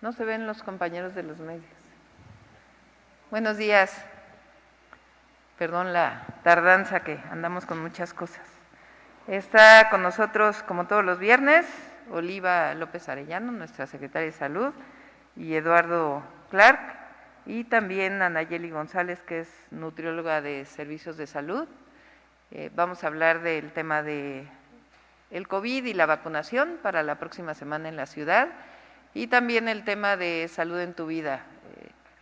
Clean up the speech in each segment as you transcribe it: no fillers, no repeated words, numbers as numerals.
No se ven los compañeros de los medios. Buenos días. Perdón la tardanza, que andamos con muchas cosas. Está con nosotros, como todos los viernes, Oliva López Arellano, nuestra secretaria de Salud, y Eduardo Clark, y también Anayeli González, que es nutrióloga de Servicios de Salud. Vamos a hablar del tema de el COVID y la vacunación para la próxima semana en la ciudad, y también el tema de salud en tu vida,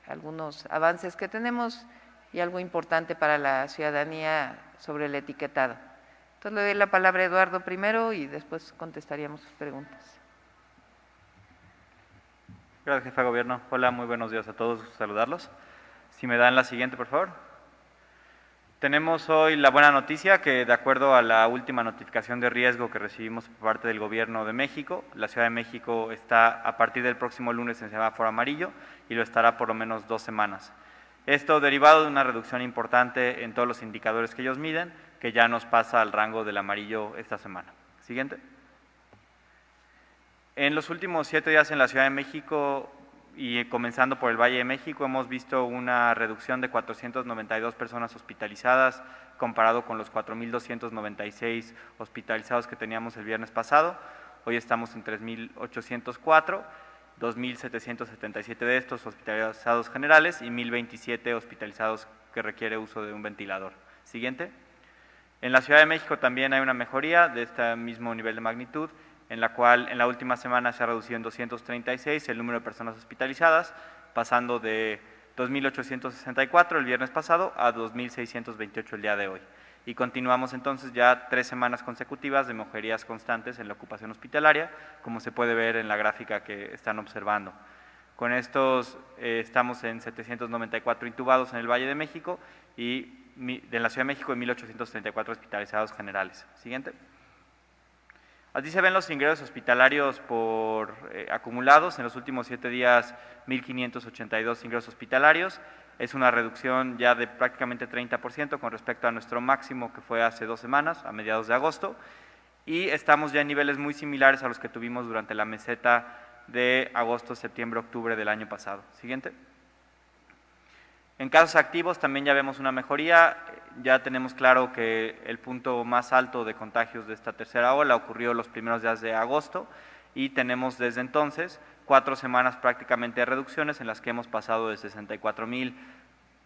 algunos avances que tenemos y algo importante para la ciudadanía sobre el etiquetado. Entonces le doy la palabra a Eduardo primero y después contestaríamos sus preguntas. Gracias, jefa de gobierno. Hola, muy buenos días a todos, saludarlos. Si me dan la siguiente, por favor. Tenemos hoy la buena noticia que, de acuerdo a la última notificación de riesgo que recibimos por parte del Gobierno de México, la Ciudad de México está a partir del próximo lunes en semáforo amarillo y lo estará por lo menos 2 semanas. Esto derivado de una reducción importante en todos los indicadores que ellos miden, que ya nos pasa al rango del amarillo esta semana. Siguiente. En los últimos 7 días en la Ciudad de México y comenzando por el Valle de México, hemos visto una reducción de 492 personas hospitalizadas comparado con los 4.296 hospitalizados que teníamos el viernes pasado. Hoy estamos en 3.804, 2.777 de estos hospitalizados generales y 1.027 hospitalizados que requiere uso de un ventilador. Siguiente. En la Ciudad de México también hay una mejoría de este mismo nivel de magnitud, en la cual en la última semana se ha reducido en 236 el número de personas hospitalizadas, pasando de 2.864 el viernes pasado a 2.628 el día de hoy. Y continuamos entonces ya 3 semanas consecutivas de mejorías constantes en la ocupación hospitalaria, como se puede ver en la gráfica que están observando. Con estos estamos en 794 intubados en el Valle de México y en la Ciudad de México en 1.834 hospitalizados generales. Siguiente. Así se ven los ingresos hospitalarios por acumulados. En los últimos 7 días, 1.582 ingresos hospitalarios. Es una reducción ya de prácticamente 30% con respecto a nuestro máximo que fue hace 2 semanas, a mediados de agosto. Y estamos ya en niveles muy similares a los que tuvimos durante la meseta de agosto, septiembre, octubre del año pasado. Siguiente. En casos activos también ya vemos una mejoría, ya tenemos claro que el punto más alto de contagios de esta tercera ola ocurrió los primeros días de agosto y tenemos desde entonces 4 semanas prácticamente de reducciones en las que hemos pasado de 64,000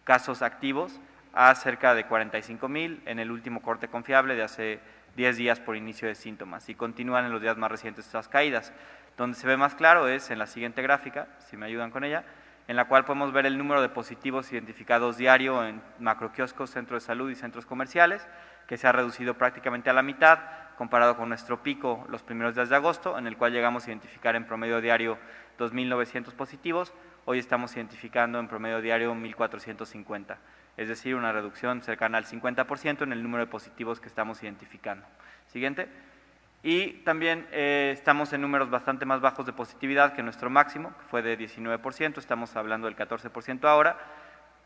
casos activos a cerca de 45,000 en el último corte confiable de hace 10 días por inicio de síntomas y continúan en los días más recientes estas caídas. Donde se ve más claro es en la siguiente gráfica, si me ayudan con ella, en la cual podemos ver el número de positivos identificados diario en macroquioscos, centros de salud y centros comerciales, que se ha reducido prácticamente a la mitad, comparado con nuestro pico los primeros días de agosto, en el cual llegamos a identificar en promedio diario 2.900 positivos, hoy estamos identificando en promedio diario 1.450, es decir, una reducción cercana al 50% en el número de positivos que estamos identificando. Siguiente. Y también estamos en números bastante más bajos de positividad que nuestro máximo, que fue de 19%, estamos hablando del 14% ahora.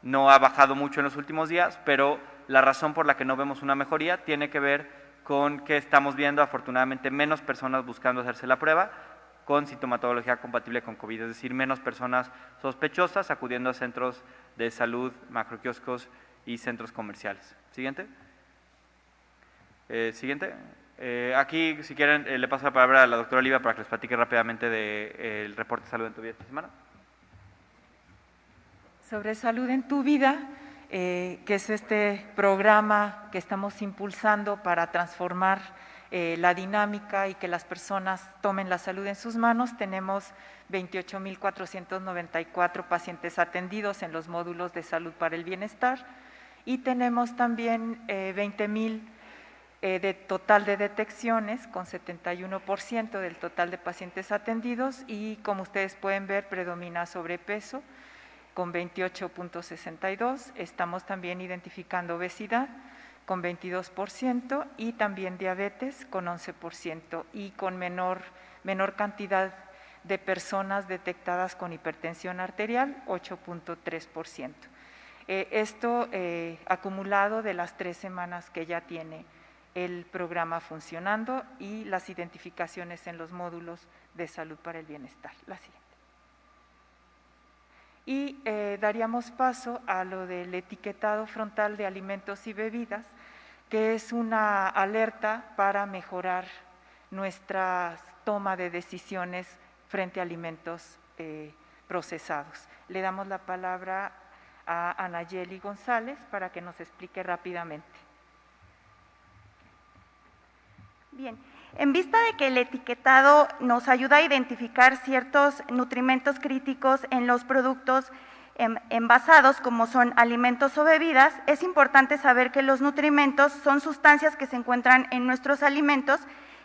No ha bajado mucho en los últimos días, pero la razón por la que no vemos una mejoría tiene que ver con que estamos viendo afortunadamente menos personas buscando hacerse la prueba con sintomatología compatible con COVID, es decir, menos personas sospechosas acudiendo a centros de salud, macroquioscos y centros comerciales. Siguiente. Siguiente. Aquí, si quieren, le paso la palabra a la doctora Oliva para que les platique rápidamente del reporte de salud en tu vida esta semana. Sobre salud en tu vida, que es este programa que estamos impulsando para transformar la dinámica y que las personas tomen la salud en sus manos, tenemos 28.494 pacientes atendidos en los módulos de salud para el bienestar y tenemos también 20,000 de total de detecciones, con 71% del total de pacientes atendidos y, como ustedes pueden ver, predomina sobrepeso con 28.62%, estamos también identificando obesidad con 22% y también diabetes con 11% y con menor cantidad de personas detectadas con hipertensión arterial, 8.3%. Esto acumulado de las 3 semanas que ya tiene el programa funcionando y las identificaciones en los módulos de salud para el bienestar. La siguiente. Y daríamos paso a lo del etiquetado frontal de alimentos y bebidas, que es una alerta para mejorar nuestra toma de decisiones frente a alimentos procesados. Le damos la palabra a Anayeli González para que nos explique rápidamente. Bien, en vista de que el etiquetado nos ayuda a identificar ciertos nutrimentos críticos en los productos envasados, como son alimentos o bebidas, es importante saber que los nutrimentos son sustancias que se encuentran en nuestros alimentos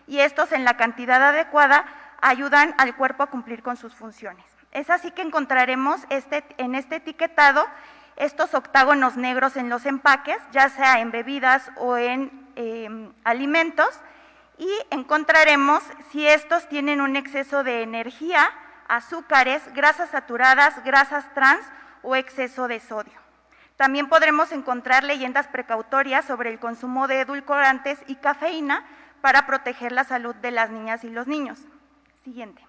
y estos, en la cantidad adecuada, ayudan al cuerpo a cumplir con sus funciones. Es así que encontraremos en este etiquetado estos octágonos negros en los empaques, ya sea en bebidas o en alimentos, y encontraremos si estos tienen un exceso de energía, azúcares, grasas saturadas, grasas trans o exceso de sodio. También podremos encontrar leyendas precautorias sobre el consumo de edulcorantes y cafeína para proteger la salud de las niñas y los niños. Siguiente.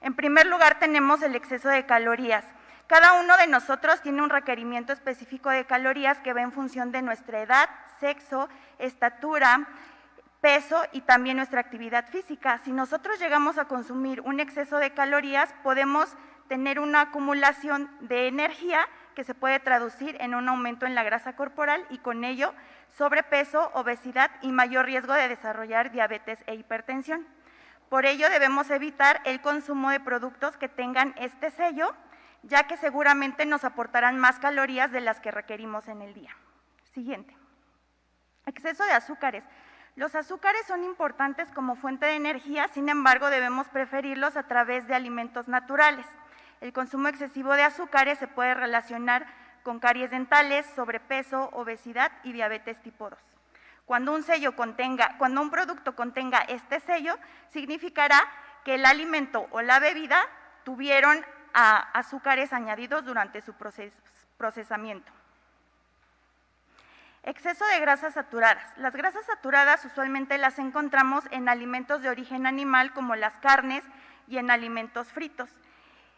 En primer lugar tenemos el exceso de calorías. Cada uno de nosotros tiene un requerimiento específico de calorías que va en función de nuestra edad, sexo, estatura, peso y también nuestra actividad física. Si nosotros llegamos a consumir un exceso de calorías, podemos tener una acumulación de energía que se puede traducir en un aumento en la grasa corporal y con ello sobrepeso, obesidad y mayor riesgo de desarrollar diabetes e hipertensión. Por ello debemos evitar el consumo de productos que tengan este sello, ya que seguramente nos aportarán más calorías de las que requerimos en el día. Siguiente. Exceso de azúcares. Los azúcares son importantes como fuente de energía, sin embargo debemos preferirlos a través de alimentos naturales. El consumo excesivo de azúcares se puede relacionar con caries dentales, sobrepeso, obesidad y diabetes tipo 2. Cuando un producto contenga este sello, significará que el alimento o la bebida tuvieron azúcares añadidos durante su procesamiento. Exceso de grasas saturadas. Las grasas saturadas usualmente las encontramos en alimentos de origen animal como las carnes y en alimentos fritos.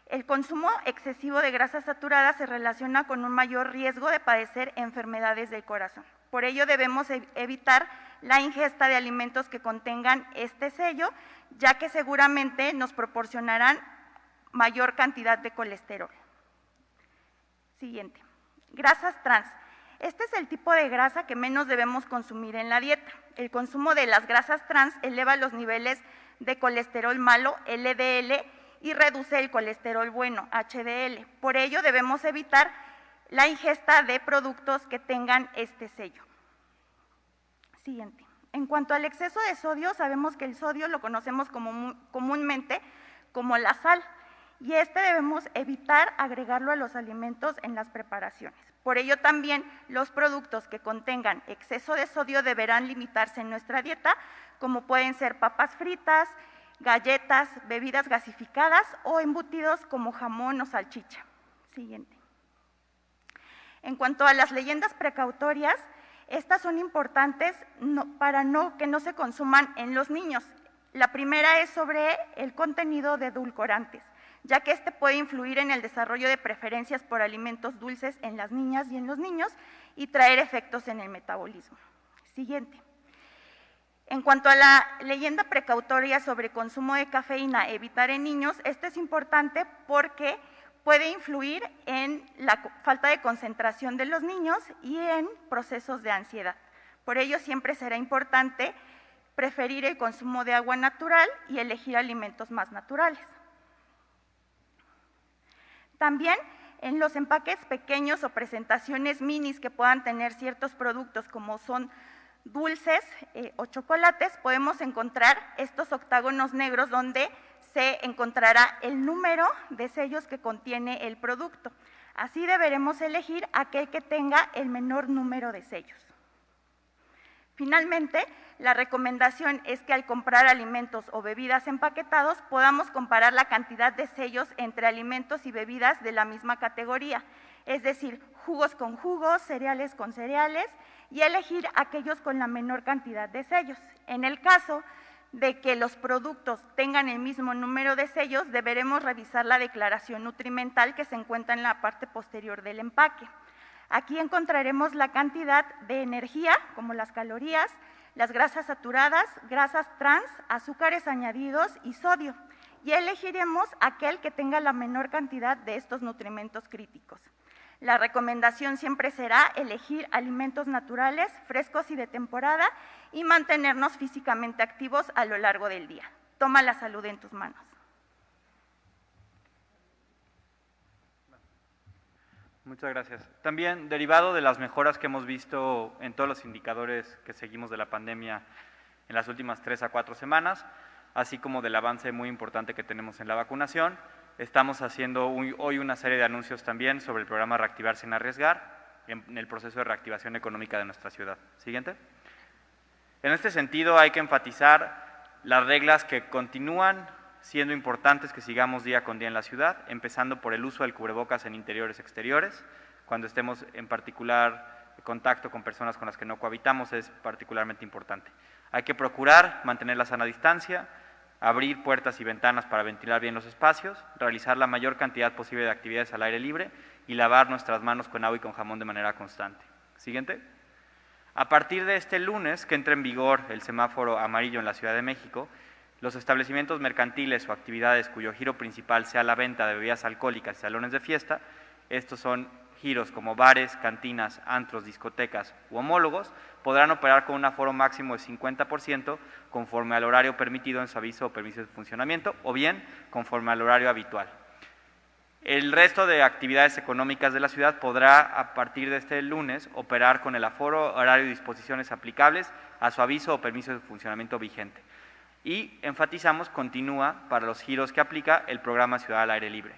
El consumo excesivo de grasas saturadas se relaciona con un mayor riesgo de padecer enfermedades del corazón. Por ello debemos evitar la ingesta de alimentos que contengan este sello, ya que seguramente nos proporcionarán mayor cantidad de colesterol. Siguiente. Grasas trans. Este es el tipo de grasa que menos debemos consumir en la dieta. El consumo de las grasas trans eleva los niveles de colesterol malo, LDL, y reduce el colesterol bueno, HDL. Por ello debemos evitar la ingesta de productos que tengan este sello. Siguiente. En cuanto al exceso de sodio, sabemos que el sodio lo conocemos comúnmente como la sal, y debemos evitar agregarlo a los alimentos en las preparaciones. Por ello también los productos que contengan exceso de sodio deberán limitarse en nuestra dieta, como pueden ser papas fritas, galletas, bebidas gasificadas o embutidos como jamón o salchicha. Siguiente. En cuanto a las leyendas precautorias, estas son importantes para que no se consuman en los niños. La primera es sobre el contenido de edulcorantes, ya que puede influir en el desarrollo de preferencias por alimentos dulces en las niñas y en los niños y traer efectos en el metabolismo. Siguiente. En cuanto a la leyenda precautoria sobre consumo de cafeína, evitar en niños, esto es importante porque puede influir en la falta de concentración de los niños y en procesos de ansiedad. Por ello, siempre será importante preferir el consumo de agua natural y elegir alimentos más naturales. También en los empaques pequeños o presentaciones minis que puedan tener ciertos productos como son dulces o chocolates, podemos encontrar estos octágonos negros donde se encontrará el número de sellos que contiene el producto. Así deberemos elegir aquel que tenga el menor número de sellos. Finalmente, la recomendación es que al comprar alimentos o bebidas empaquetados podamos comparar la cantidad de sellos entre alimentos y bebidas de la misma categoría, es decir, jugos con jugos, cereales con cereales, y elegir aquellos con la menor cantidad de sellos. En el caso de que los productos tengan el mismo número de sellos, deberemos revisar la declaración nutrimental que se encuentra en la parte posterior del empaque. Aquí encontraremos la cantidad de energía, como las calorías, las grasas saturadas, grasas trans, azúcares añadidos y sodio, y elegiremos aquel que tenga la menor cantidad de estos nutrimentos críticos. La recomendación siempre será elegir alimentos naturales, frescos y de temporada y mantenernos físicamente activos a lo largo del día. Toma la salud en tus manos. Muchas gracias. También, derivado de las mejoras que hemos visto en todos los indicadores que seguimos de la pandemia en las últimas 3 a 4 semanas, así como del avance muy importante que tenemos en la vacunación, estamos haciendo hoy una serie de anuncios también sobre el programa Reactivar sin arriesgar, en el proceso de reactivación económica de nuestra ciudad. Siguiente. En este sentido, hay que enfatizar las reglas que continúan siendo importantes que sigamos día con día en la ciudad, empezando por el uso del cubrebocas en interiores y exteriores, cuando estemos en particular en contacto con personas con las que no cohabitamos, es particularmente importante. Hay que procurar mantener la sana distancia, abrir puertas y ventanas para ventilar bien los espacios, realizar la mayor cantidad posible de actividades al aire libre y lavar nuestras manos con agua y con jabón de manera constante. Siguiente. A partir de este lunes, que entra en vigor el semáforo amarillo en la Ciudad de México, los establecimientos mercantiles o actividades cuyo giro principal sea la venta de bebidas alcohólicas y salones de fiesta, estos son giros como bares, cantinas, antros, discotecas u homólogos, podrán operar con un aforo máximo de 50% conforme al horario permitido en su aviso o permiso de funcionamiento, o bien conforme al horario habitual. El resto de actividades económicas de la ciudad podrá, a partir de este lunes, operar con el aforo, horario y disposiciones aplicables a su aviso o permiso de funcionamiento vigente. Y enfatizamos, continúa para los giros que aplica el programa Ciudad al Aire Libre.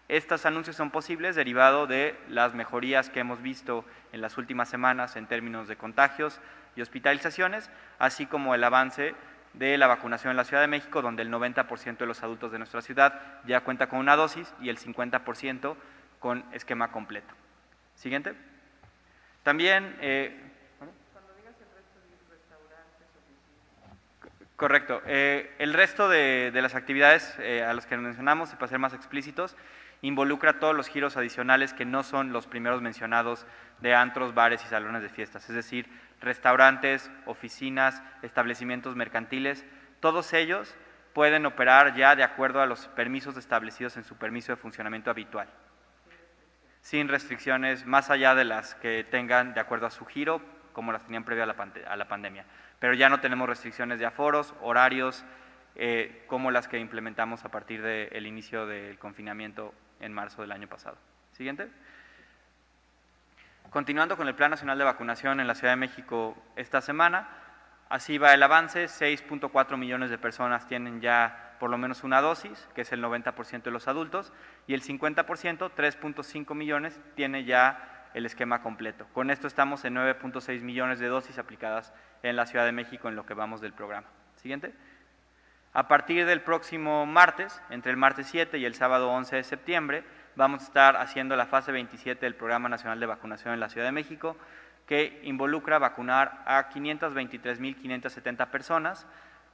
Estos anuncios son posibles derivado de las mejorías que hemos visto en las últimas semanas en términos de contagios y hospitalizaciones, así como el avance de la vacunación en la Ciudad de México, donde el 90% de los adultos de nuestra ciudad ya cuenta con una dosis y el 50% con esquema completo. Siguiente. También correcto. El resto de las actividades a las que mencionamos, y para ser más explícitos, involucra todos los giros adicionales que no son los primeros mencionados de antros, bares y salones de fiestas, es decir, restaurantes, oficinas, establecimientos mercantiles, todos ellos pueden operar ya de acuerdo a los permisos establecidos en su permiso de funcionamiento habitual, sin restricciones más allá de las que tengan de acuerdo a su giro, como las tenían previo a la pandemia. Pero ya no tenemos restricciones de aforos, horarios, como las que implementamos a partir del inicio del confinamiento en marzo del año pasado. Siguiente. Continuando con el Plan Nacional de Vacunación en la Ciudad de México esta semana, así va el avance, 6.4 millones de personas tienen ya por lo menos una dosis, que es el 90% de los adultos, y el 50%, 3.5 millones, tiene ya el esquema completo. Con esto estamos en 9.6 millones de dosis aplicadas en la Ciudad de México en lo que vamos del programa. Siguiente. A partir del próximo martes, entre el martes 7 y el sábado 11 de septiembre, vamos a estar haciendo la fase 27 del Programa Nacional de Vacunación en la Ciudad de México, que involucra vacunar a 523.570 personas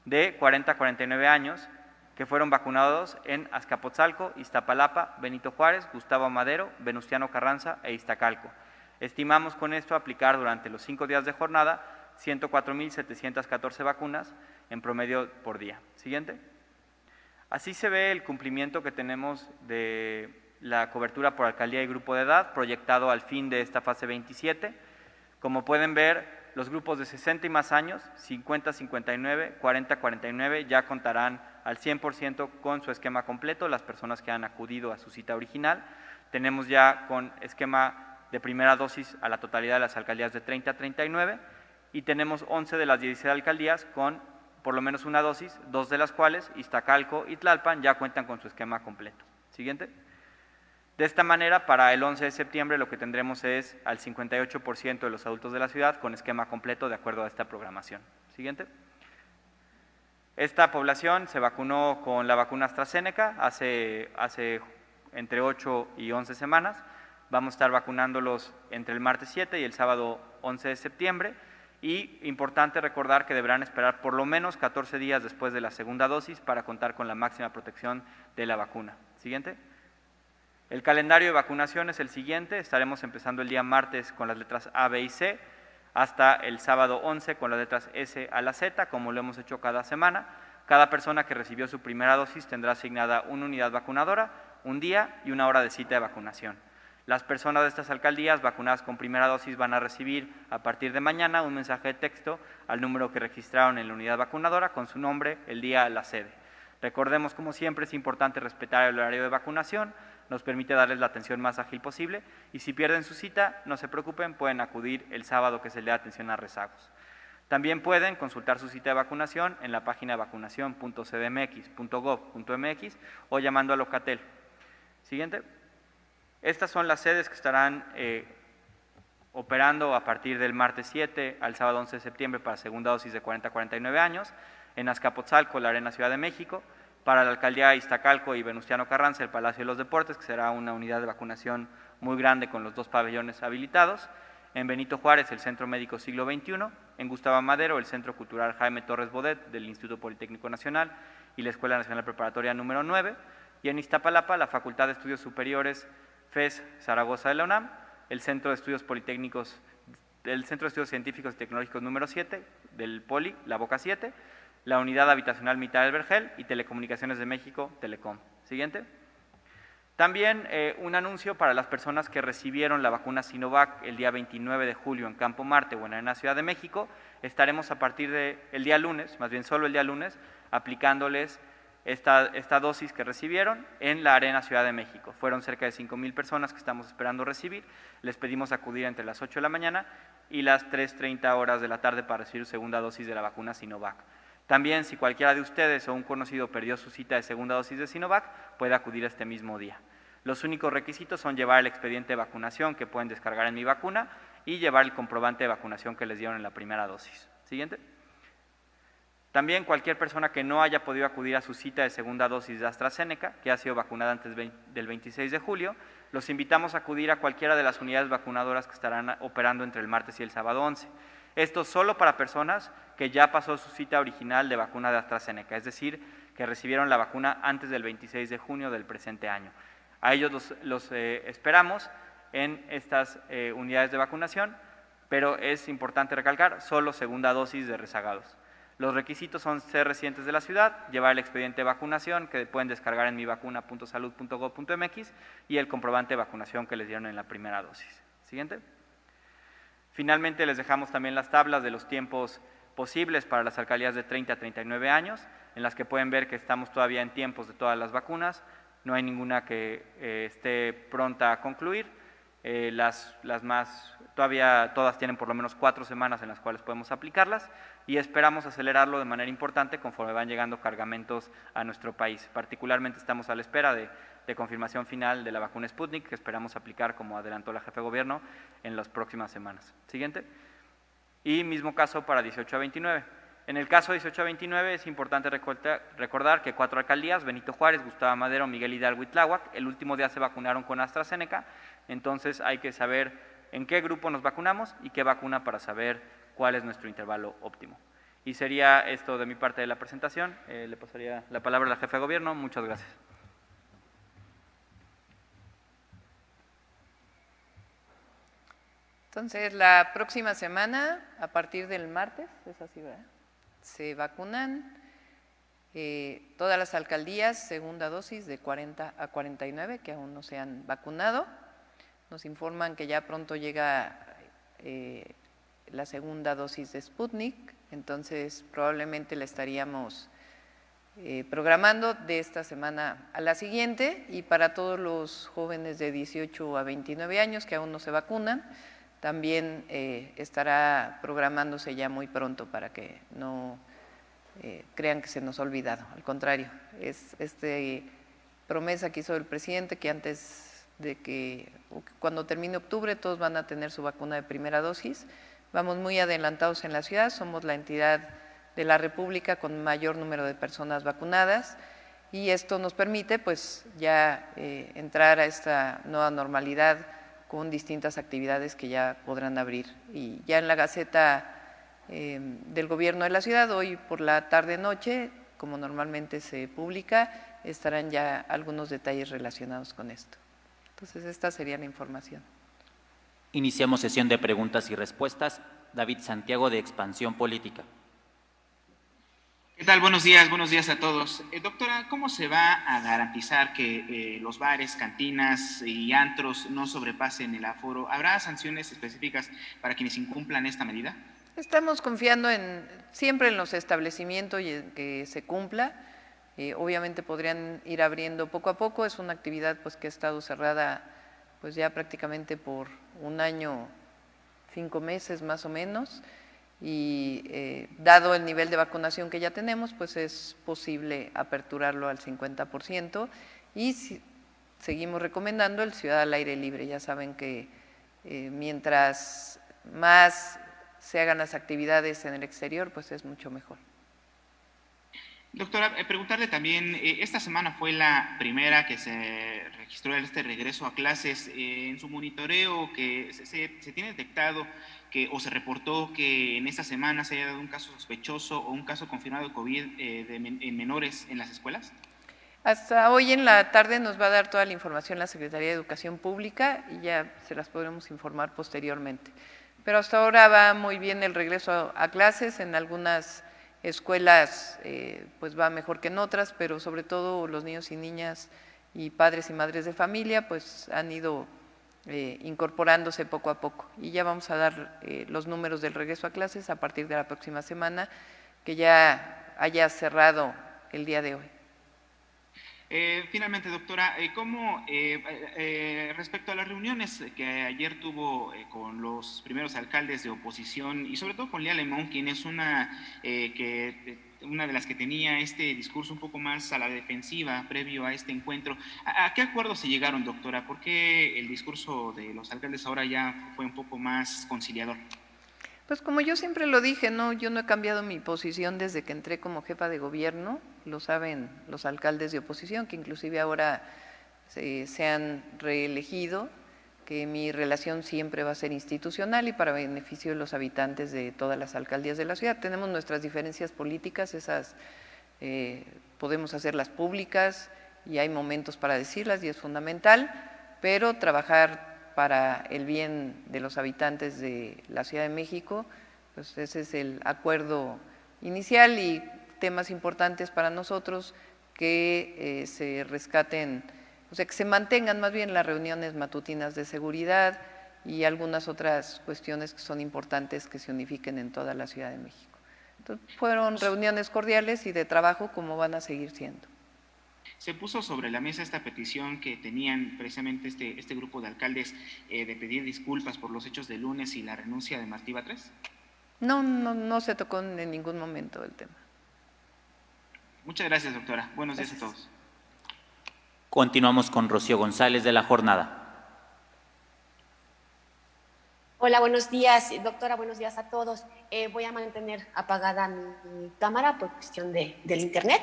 de 40 a 49 años que fueron vacunados en Azcapotzalco, Iztapalapa, Benito Juárez, Gustavo Madero, Venustiano Carranza e Iztacalco. Estimamos con esto aplicar durante los 5 días de jornada 104.714 vacunas en promedio por día. Siguiente. Así se ve el cumplimiento que tenemos de la cobertura por alcaldía y grupo de edad proyectado al fin de esta fase 27. Como pueden ver, los grupos de 60 y más años, 50-59, 40-49, ya contarán al 100% con su esquema completo, las personas que han acudido a su cita original. Tenemos ya con esquema de primera dosis a la totalidad de las alcaldías de 30 a 39 y tenemos 11 de las 16 alcaldías con por lo menos una dosis, 2 de las cuales, Iztacalco y Tlalpan, ya cuentan con su esquema completo. Siguiente. De esta manera, para el 11 de septiembre lo que tendremos es al 58% de los adultos de la ciudad con esquema completo de acuerdo a esta programación. Siguiente. Esta población se vacunó con la vacuna AstraZeneca hace entre 8 y 11 semanas. Vamos a estar vacunándolos entre el martes 7 y el sábado 11 de septiembre Y importante recordar que deberán esperar por lo menos 14 días después de la segunda dosis para contar con la máxima protección de la vacuna. Siguiente. El calendario de vacunación es el siguiente. Estaremos empezando el día martes con las letras A, B y C, hasta el sábado 11 con las letras S a la Z, como lo hemos hecho cada semana. Cada persona que recibió su primera dosis tendrá asignada una unidad vacunadora, un día y una hora de cita de vacunación. Las personas de estas alcaldías vacunadas con primera dosis van a recibir a partir de mañana un mensaje de texto al número que registraron en la unidad vacunadora con su nombre, el día, la sede. Recordemos, como siempre, es importante respetar el horario de vacunación, nos permite darles la atención más ágil posible y si pierden su cita, no se preocupen, pueden acudir el sábado, que es el día de atención a rezagos. También pueden consultar su cita de vacunación en la página vacunación.cdmx.gov.mx o llamando a Locatel. Siguiente. Estas son las sedes que estarán operando a partir del martes 7 al sábado 11 de septiembre para segunda dosis de 40 a 49 años, en Azcapotzalco, la Arena Ciudad de México, para la alcaldía de Iztacalco y Venustiano Carranza, el Palacio de los Deportes, que será una unidad de vacunación muy grande con los 2 pabellones habilitados, en Benito Juárez, el Centro Médico Siglo XXI, en Gustavo Madero, el Centro Cultural Jaime Torres Bodet del Instituto Politécnico Nacional y la Escuela Nacional Preparatoria número 9, y en Iztapalapa, la Facultad de Estudios Superiores FES Zaragoza de la UNAM, el Centro de Estudios Politécnicos, el Centro de Estudios Científicos y Tecnológicos número 7 del Poli, la Boca 7, la Unidad Habitacional Militar del Vergel y Telecomunicaciones de México, Telecom. Siguiente. También un anuncio para las personas que recibieron la vacuna Sinovac el día 29 de julio en Campo Marte o en Arena Ciudad de México. Estaremos a partir del día lunes, más bien solo el día lunes, aplicándoles esta dosis que recibieron en la Arena Ciudad de México. Fueron cerca de 5,000 personas que estamos esperando recibir. Les pedimos acudir entre las 8 de la mañana y las 3:30 horas de la tarde para recibir segunda dosis de la vacuna Sinovac. También, si cualquiera de ustedes o un conocido perdió su cita de segunda dosis de Sinovac, puede acudir este mismo día. Los únicos requisitos son llevar el expediente de vacunación que pueden descargar en Mi Vacuna y llevar el comprobante de vacunación que les dieron en la primera dosis. Siguiente. También cualquier persona que no haya podido acudir a su cita de segunda dosis de AstraZeneca, que ha sido vacunada antes del 26 de julio, los invitamos a acudir a cualquiera de las unidades vacunadoras que estarán operando entre el martes y el sábado 11. Esto solo para personas que ya pasó su cita original de vacuna de AstraZeneca, es decir, que recibieron la vacuna antes del 26 de junio del presente año. A ellos los esperamos en estas unidades de vacunación, pero es importante recalcar, solo segunda dosis de rezagados. Los requisitos son ser residentes de la ciudad, llevar el expediente de vacunación que pueden descargar en mivacuna.salud.gov.mx y el comprobante de vacunación que les dieron en la primera dosis. Siguiente. Finalmente, les dejamos también las tablas de los tiempos posibles para las alcaldías de 30 a 39 años, en las que pueden ver que estamos todavía en tiempos de todas las vacunas, no hay ninguna que esté pronta a concluir, las más, todavía todas tienen por lo menos 4 semanas en las cuales podemos aplicarlas y esperamos acelerarlo de manera importante conforme van llegando cargamentos a nuestro país. Particularmente estamos a la espera de confirmación final de la vacuna Sputnik, que esperamos aplicar, como adelantó la jefa de gobierno, en las próximas semanas. Siguiente. Y mismo caso para 18 a 29. En el caso de 18 a 29 es importante recordar que 4 alcaldías, Benito Juárez, Gustavo Madero, Miguel Hidalgo y Tláhuac, el último día se vacunaron con AstraZeneca, entonces hay que saber en qué grupo nos vacunamos y qué vacuna para saber cuál es nuestro intervalo óptimo. Y sería esto de mi parte de la presentación. Le pasaría la palabra a la jefa de gobierno. Muchas gracias. Entonces, la próxima semana, a partir del martes, es así, ¿verdad? Se vacunan todas las alcaldías, segunda dosis de 40 a 49, que aún no se han vacunado. Nos informan que ya pronto llega la segunda dosis de Sputnik, entonces probablemente la estaríamos programando de esta semana a la siguiente, y para todos los jóvenes de 18 a 29 años que aún no se vacunan, también estará programándose ya muy pronto para que no crean que se nos ha olvidado. Al contrario, es promesa que hizo el presidente que antes de que, cuando termine octubre, todos van a tener su vacuna de primera dosis. Vamos muy adelantados en la ciudad, somos la entidad de la República con mayor número de personas vacunadas y esto nos permite pues ya entrar a esta nueva normalidad con distintas actividades que ya podrán abrir. Y ya en la Gaceta del gobierno de la ciudad. Hoy por la tarde-noche, como normalmente se publica, estarán ya algunos detalles relacionados con esto. Entonces, esta sería la información. Iniciamos sesión de preguntas y respuestas. David Santiago, de Expansión Política. ¿Qué tal? Buenos días a todos. Doctora, ¿cómo se va a garantizar que los bares, cantinas y antros no sobrepasen el aforo? ¿Habrá sanciones específicas para quienes incumplan esta medida? Estamos confiando siempre en los establecimientos y en que se cumpla. Obviamente podrían ir abriendo poco a poco. Es una actividad pues que ha estado cerrada pues ya prácticamente por 1 año, 5 meses más o menos. Y dado el nivel de vacunación que ya tenemos, pues es posible aperturarlo al 50%, y seguimos recomendando el Ciudad al aire libre. Ya saben que mientras más se hagan las actividades en el exterior, pues es mucho mejor. Doctora, preguntarle también, esta semana fue la primera que se registró este regreso a clases. En su monitoreo que se tiene detectado o se reportó que en esta semana se haya dado un caso sospechoso o un caso confirmado de COVID en menores en las escuelas. Hasta hoy en la tarde nos va a dar toda la información la Secretaría de Educación Pública y ya se las podremos informar posteriormente. Pero hasta ahora va muy bien el regreso a clases. En algunas escuelas pues va mejor que en otras, pero sobre todo los niños y niñas y padres y madres de familia pues han ido incorporándose poco a poco, y ya vamos a dar los números del regreso a clases a partir de la próxima semana, que ya haya cerrado el día de hoy. Finalmente, doctora, ¿cómo respecto a las reuniones que ayer tuvo con los primeros alcaldes de oposición y sobre todo con Lía Limón, quien es una de las que tenía este discurso un poco más a la defensiva previo a este encuentro? ¿A qué acuerdos se llegaron, doctora? ¿Por qué el discurso de los alcaldes ahora ya fue un poco más conciliador? Pues como yo siempre lo dije, yo no he cambiado mi posición desde que entré como jefa de gobierno. Lo saben los alcaldes de oposición, que inclusive ahora se han reelegido, que mi relación siempre va a ser institucional y para beneficio de los habitantes de todas las alcaldías de la ciudad. Tenemos nuestras diferencias políticas, esas podemos hacerlas públicas y hay momentos para decirlas y es fundamental, pero trabajar para el bien de los habitantes de la Ciudad de México, pues ese es el acuerdo inicial, y temas importantes para nosotros que se rescaten, o sea, que se mantengan más bien las reuniones matutinas de seguridad y algunas otras cuestiones que son importantes que se unifiquen en toda la Ciudad de México. Entonces, fueron reuniones cordiales y de trabajo, como van a seguir siendo. Se puso sobre la mesa esta petición que tenían precisamente este grupo de alcaldes de pedir disculpas por los hechos del lunes y la renuncia de Martí Batres. No se tocó en ningún momento el tema. Muchas gracias, doctora. Buenos días a todos. Continuamos con Rocío González, de La Jornada. Hola, buenos días, doctora, buenos días a todos. Voy a mantener apagada mi cámara por cuestión del internet.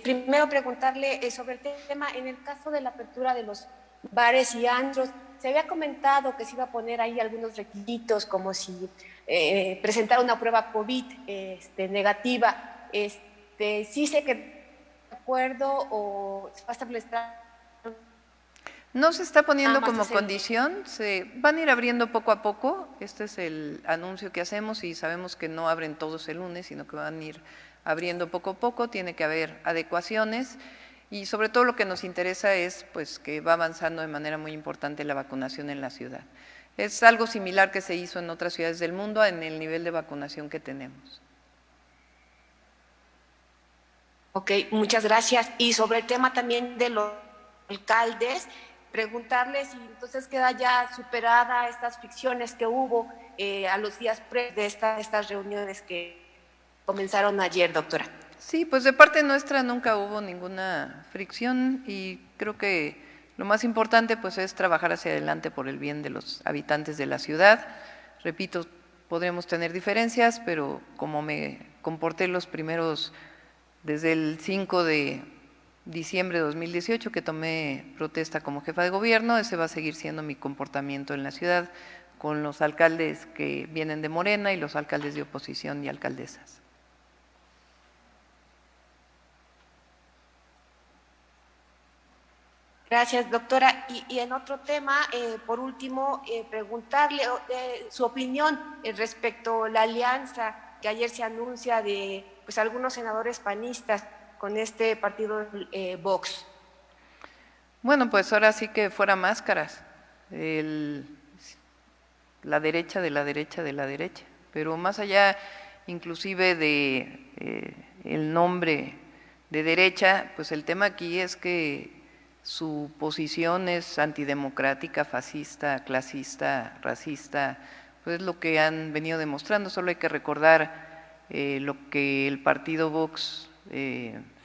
Primero preguntarle sobre el tema, en el caso de la apertura de los bares y antros, se había comentado que se iba a poner ahí algunos requisitos, como si presentara una prueba COVID negativa. ¿Sí se quedó de acuerdo o se va a establecer? No se está poniendo como condición, se van a ir abriendo poco a poco. Este es el anuncio que hacemos y sabemos que no abren todos el lunes, sino que van a ir abriendo poco a poco. Tiene que haber adecuaciones y sobre todo lo que nos interesa es pues que va avanzando de manera muy importante la vacunación en la ciudad. Es algo similar que se hizo en otras ciudades del mundo en el nivel de vacunación que tenemos. Ok, muchas gracias. Y sobre el tema también de los alcaldes, preguntarles si entonces queda ya superada estas fricciones que hubo a los días previos de estas reuniones que comenzaron ayer, doctora. Sí, pues de parte nuestra nunca hubo ninguna fricción y creo que lo más importante pues es trabajar hacia adelante por el bien de los habitantes de la ciudad. Repito, podremos tener diferencias, pero como me comporté desde el 5 de diciembre de 2018 que tomé protesta como jefa de gobierno, ese va a seguir siendo mi comportamiento en la ciudad con los alcaldes que vienen de Morena y los alcaldes de oposición y alcaldesas. Gracias, doctora. Y en otro tema, por último, preguntarle su opinión respecto a la alianza que ayer se anuncia de pues, algunos senadores panistas con este partido Vox. Bueno, pues ahora sí que fuera máscaras, la derecha de la derecha de la derecha, pero más allá inclusive de el nombre de derecha, pues el tema aquí es que su posición es antidemocrática, fascista, clasista, racista, pues es lo que han venido demostrando. Solo hay que recordar lo que el partido Vox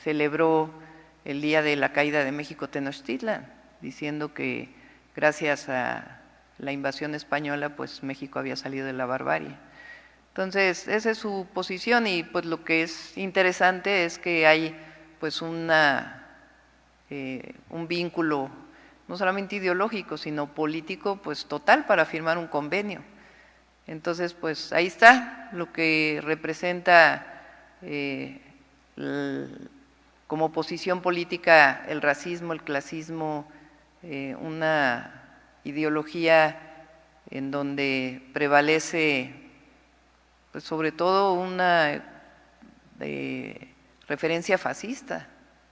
celebró el día de la caída de México Tenochtitlan, diciendo que gracias a la invasión española, pues México había salido de la barbarie. Entonces, esa es su posición y pues lo que es interesante es que hay pues un vínculo no solamente ideológico, sino político, pues total para firmar un convenio. Entonces, pues ahí está lo que representa como posición política el racismo, el clasismo, una ideología en donde prevalece, pues sobre todo una referencia fascista,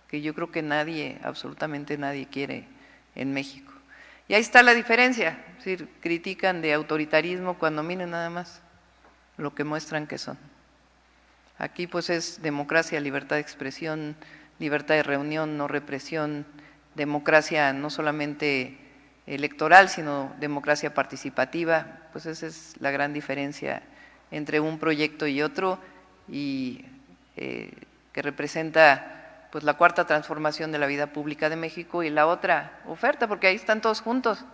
que yo creo que nadie, absolutamente nadie quiere en México. Y ahí está la diferencia, es decir, critican de autoritarismo cuando miren nada más lo que muestran que son. Aquí pues es democracia, libertad de expresión, libertad de reunión, no represión, democracia no solamente electoral, sino democracia participativa, pues esa es la gran diferencia entre un proyecto y otro y que representa pues la cuarta transformación de la vida pública de México y la otra oferta, porque ahí están todos juntos.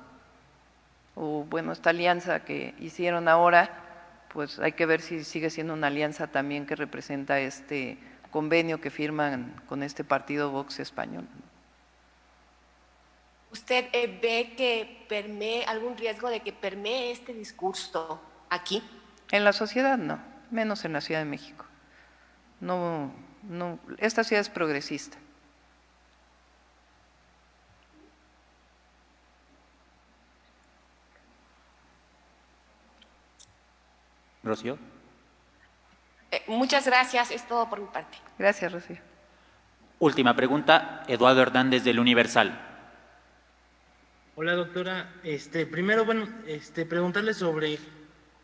O bueno, esta alianza que hicieron ahora, pues hay que ver si sigue siendo una alianza también que representa este convenio que firman con este partido Vox español. ¿Usted ve que permee algún riesgo de que permee este discurso aquí? En la sociedad no, menos en la Ciudad de México. No, esta ciudad es progresista. Rocío. Muchas gracias, es todo por mi parte. Gracias, Rocío. Última pregunta, Eduardo Hernández del Universal. Hola, doctora. Primero, preguntarle sobre,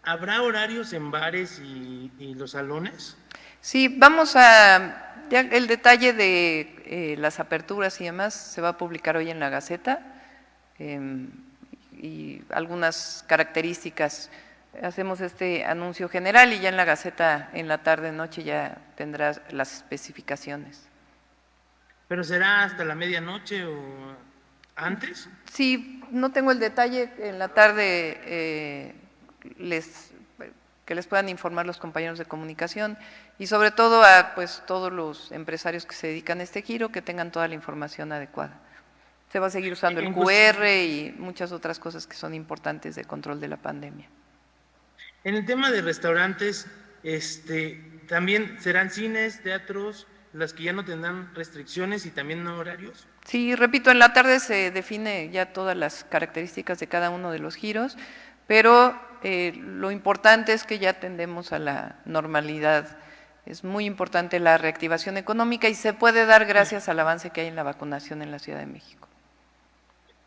¿habrá horarios en bares y los salones? Sí, vamos a, ya el detalle de las aperturas y demás se va a publicar hoy en la Gaceta y algunas características. Hacemos este anuncio general y ya en la Gaceta en la tarde-noche ya tendrás las especificaciones. ¿Pero será hasta la medianoche o antes? Sí, no tengo el detalle, en la tarde que les puedan informar los compañeros de comunicación y sobre todo a pues todos los empresarios que se dedican a este giro que tengan toda la información adecuada. Se va a seguir usando el QR y muchas otras cosas que son importantes de control de la pandemia. En el tema de restaurantes, ¿también serán cines, teatros, las que ya no tendrán restricciones y también no horarios? Sí, repito, en la tarde se define ya todas las características de cada uno de los giros, pero lo importante es que ya tendemos a la normalidad. Es muy importante la reactivación económica y se puede dar gracias al avance que hay en la vacunación en la Ciudad de México.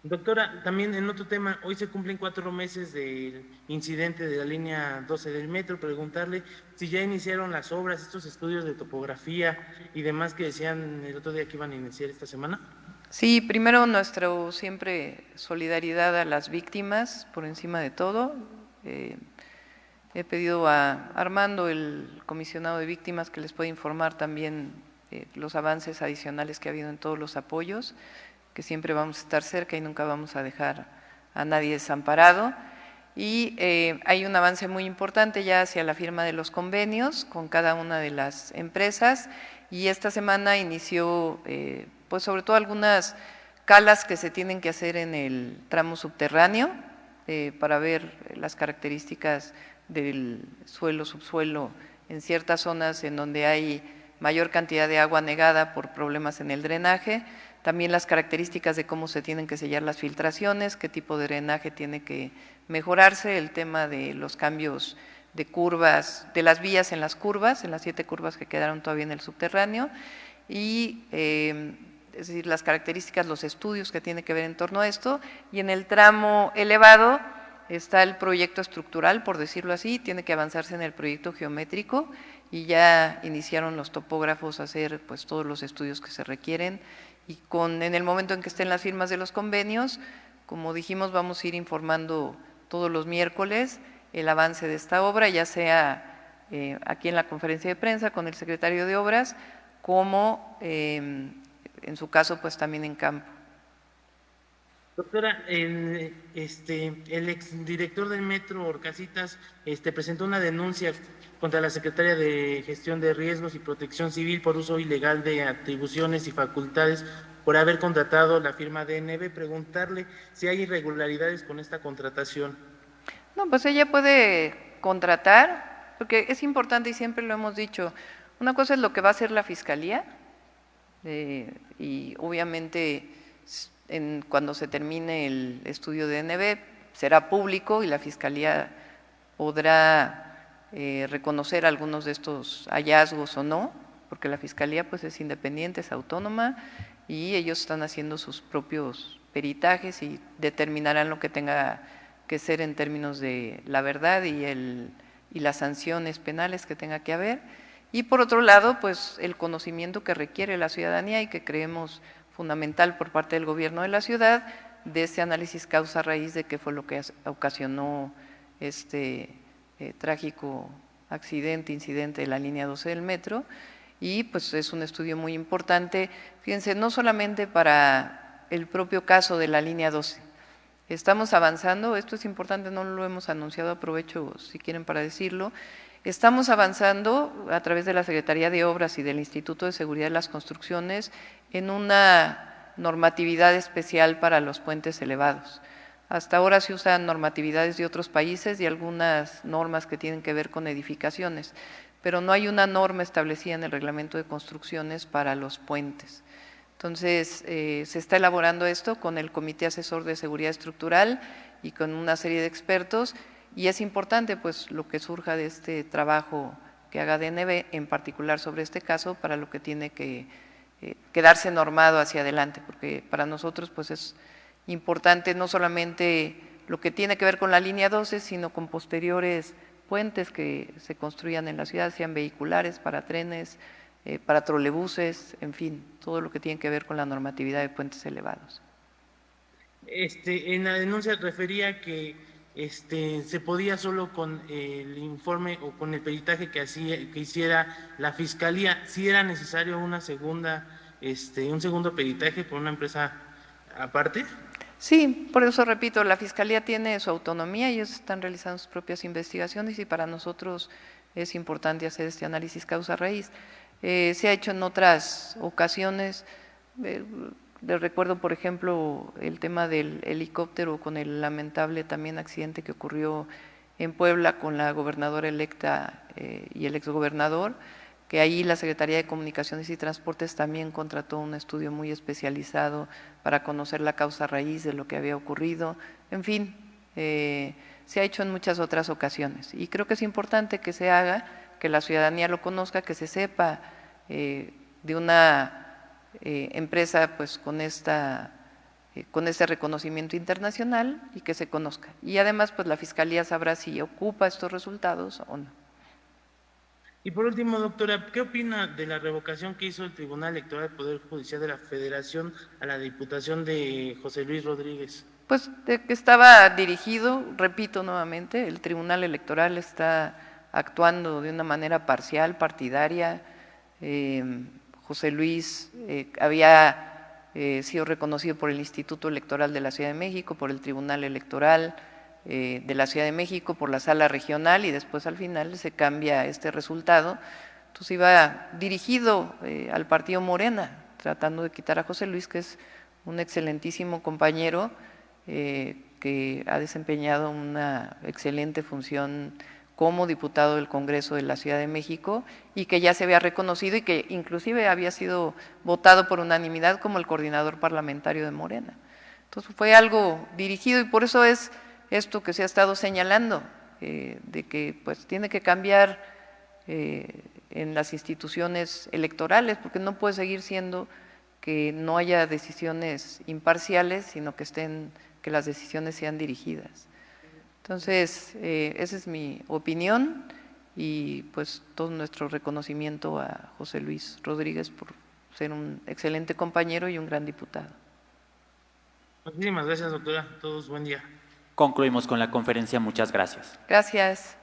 Doctora, también en otro tema, hoy se cumplen 4 meses del incidente de la línea 12 del metro. Preguntarle si ya iniciaron las obras, estos estudios de topografía y demás que decían el otro día que iban a iniciar esta semana. Sí, primero nuestra siempre solidaridad a las víctimas por encima de todo. He pedido a Armando, el comisionado de víctimas, que les pueda informar también los avances adicionales que ha habido en todos los apoyos, que siempre vamos a estar cerca y nunca vamos a dejar a nadie desamparado. Y hay un avance muy importante ya hacia la firma de los convenios con cada una de las empresas y esta semana inició pues sobre todo algunas calas que se tienen que hacer en el tramo subterráneo para ver las características del suelo, subsuelo, en ciertas zonas en donde hay mayor cantidad de agua anegada por problemas en el drenaje, también las características de cómo se tienen que sellar las filtraciones, qué tipo de drenaje tiene que mejorarse, el tema de los cambios de curvas, de las vías en las 7 curvas que quedaron todavía en el subterráneo, y es decir, las características, los estudios que tiene que ver en torno a esto, y en el tramo elevado está el proyecto estructural, por decirlo así, tiene que avanzarse en el proyecto geométrico, y ya iniciaron los topógrafos a hacer pues todos los estudios que se requieren, y en el momento en que estén las firmas de los convenios, como dijimos, vamos a ir informando todos los miércoles el avance de esta obra, ya sea aquí en la conferencia de prensa con el secretario de Obras, como en su caso pues también en campo. Doctora, el exdirector del Metro, Orcasitas, presentó una denuncia contra la Secretaria de Gestión de Riesgos y Protección Civil por uso ilegal de atribuciones y facultades por haber contratado la firma DNB. Preguntarle si hay irregularidades con esta contratación. No, pues ella puede contratar, porque es importante y siempre lo hemos dicho, una cosa es lo que va a hacer la Fiscalía, y obviamente cuando se termine el estudio de DNB será público y la Fiscalía podrá reconocer algunos de estos hallazgos o no, porque la Fiscalía pues es independiente, es autónoma y ellos están haciendo sus propios peritajes y determinarán lo que tenga que ser en términos de la verdad y las sanciones penales que tenga que haber. Y por otro lado, pues el conocimiento que requiere la ciudadanía y que creemos fundamental por parte del gobierno de la ciudad, de ese análisis causa-raíz de qué fue lo que ocasionó este trágico incidente de la línea 12 del metro, y pues es un estudio muy importante, fíjense, no solamente para el propio caso de la línea 12, estamos avanzando, esto es importante, no lo hemos anunciado, aprovecho si quieren para decirlo, estamos avanzando a través de la Secretaría de Obras y del Instituto de Seguridad de las Construcciones en una normatividad especial para los puentes elevados. Hasta ahora se usan normatividades de otros países y algunas normas que tienen que ver con edificaciones, pero no hay una norma establecida en el reglamento de construcciones para los puentes. Entonces, se está elaborando esto con el Comité Asesor de Seguridad Estructural y con una serie de expertos, y es importante pues lo que surja de este trabajo que haga DNB, en particular sobre este caso, para lo que tiene que quedarse normado hacia adelante, porque para nosotros pues es importante no solamente lo que tiene que ver con la línea 12, sino con posteriores puentes que se construyan en la ciudad, sean vehiculares, para trenes, para trolebuses, en fin, todo lo que tiene que ver con la normatividad de puentes elevados. En la denuncia refería que se podía solo con el informe o con el peritaje que hiciera la Fiscalía, si era necesario una segunda, un segundo peritaje por una empresa aparte. Sí, por eso repito, la Fiscalía tiene su autonomía, ellos están realizando sus propias investigaciones y para nosotros es importante hacer este análisis causa-raíz. Se ha hecho en otras ocasiones, les recuerdo por ejemplo el tema del helicóptero con el lamentable también accidente que ocurrió en Puebla con la gobernadora electa y el exgobernador, que ahí la Secretaría de Comunicaciones y Transportes también contrató un estudio muy especializado para conocer la causa raíz de lo que había ocurrido. En fin, se ha hecho en muchas otras ocasiones y creo que es importante que se haga, que la ciudadanía lo conozca, que se sepa de una empresa pues con este reconocimiento internacional y que se conozca. Y además pues la Fiscalía sabrá si ocupa estos resultados o no. Y por último, doctora, ¿qué opina de la revocación que hizo el Tribunal Electoral del Poder Judicial de la Federación a la Diputación de José Luis Rodríguez? Pues de que estaba dirigido, repito nuevamente, el Tribunal Electoral está actuando de una manera parcial, partidaria. José Luis había sido reconocido por el Instituto Electoral de la Ciudad de México, por el Tribunal Electoral de la Ciudad de México, por la Sala Regional, y después al final se cambia este resultado. Entonces iba dirigido al partido Morena, tratando de quitar a José Luis, que es un excelentísimo compañero, que que ha desempeñado una excelente función como diputado del Congreso de la Ciudad de México y que ya se había reconocido y que inclusive había sido votado por unanimidad como el coordinador parlamentario de Morena. Entonces fue algo dirigido y por eso es esto que se ha estado señalando, de que pues tiene que cambiar en las instituciones electorales, porque no puede seguir siendo que no haya decisiones imparciales, sino que las decisiones sean dirigidas. Entonces, esa es mi opinión y pues todo nuestro reconocimiento a José Luis Rodríguez por ser un excelente compañero y un gran diputado. Muchísimas gracias, doctora. Todos buen día. Concluimos con la conferencia. Muchas gracias. Gracias.